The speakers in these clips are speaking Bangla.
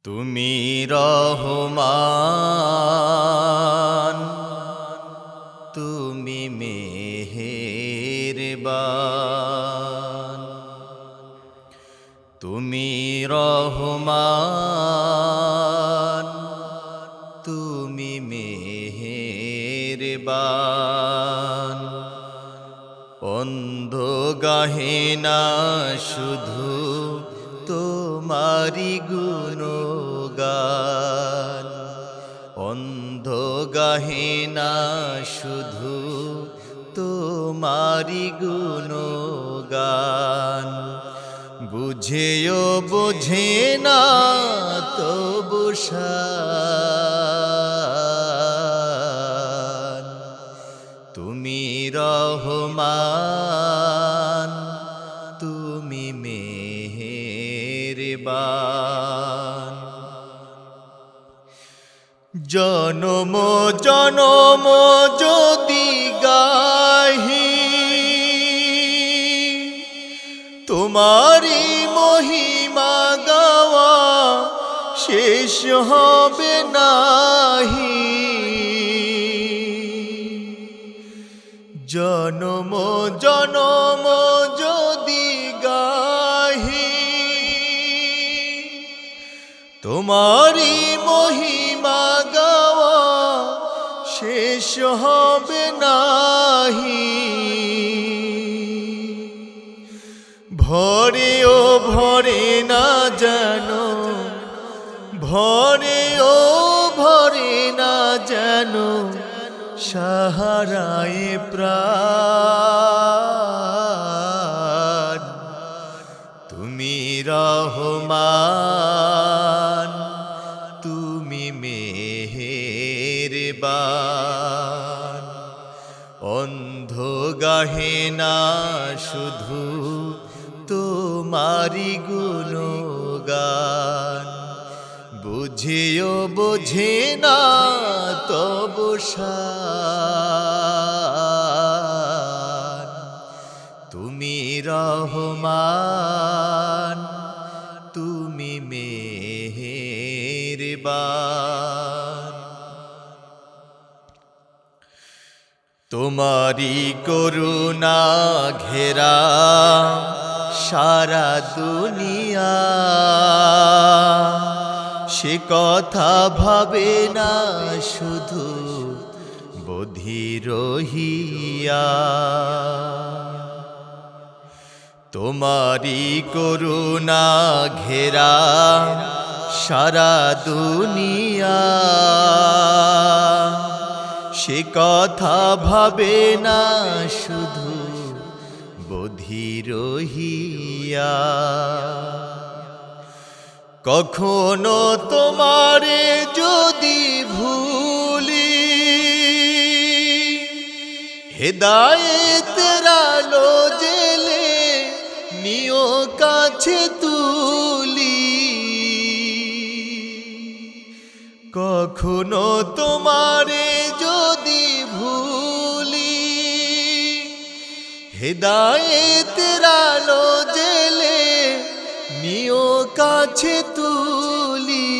তুমি রহমান, তুমি মেহেরবান। তুমি রহমান, তুমি মেহেরবান। অন্ধ গাহে না শুধু তোমারি গুণগান, অন্ধ গাহে না শুধু তোমারি গুণগান। বুঝেও বোঝে না তবু শান। তুমি রহমান, তুমি মেহেরবান। জনম জনম যদি গাহি তোমারি মহিমা, গাওয়া শেষ হবে নাহি। জনম জনম যদি গাহি তোমারি মহিমা, গাওয়া শেষ হবে নাহি। ভরেও ভরে না যেন, ভরেও ভরে না যেন সাহারায় প্রাণ। তুমি রহমান, তুমি মেহেরবান। অন্ধ গাহে না শুধু তোমারি গুণগান। বুঝেও বোঝে না তবু শান। তুমি রহমান, তুমি মেহেরবান। তোমারি করুণা ঘেরা সারা দুনিয়া, সে কথা ভাবে না শুধু বধির রহিয়া। তোমারি করুণা ঘেরা সারা দুনিয়া, সে কথা ভাবে না শুধু বধির রহিয়া। কখনো তোমারে যদি ভুলি, হেদায়েতের আলো জেলে নিও কাছে তুলি। কখনো তোমারে যদি ভুলি, হেদায়েতের আলো জেলে নিও কাছে তুলি।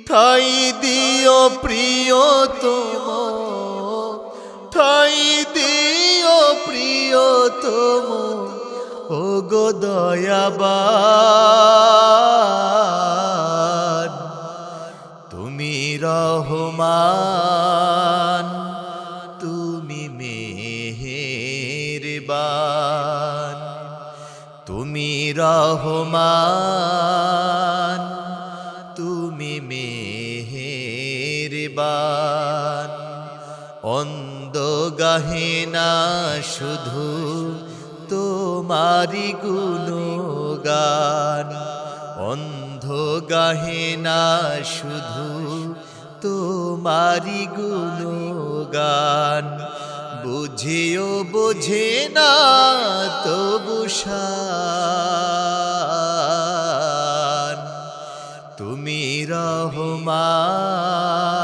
ঠাই দিও প্রিয়তম, ঠাই দিও প্রিয়তম, ও গো দয়াবান। তুমি রহমান, তুমি মেহেরবান। তুমি রহমান, তুমি মেহেরবান। অন্ধ গাহে না শুধু তোমারি গুণগান, অন্ধ গাহে না শুধু তোমারি গুণগান। বুঝেও বোঝে না তবু শান। তুমি রহমান,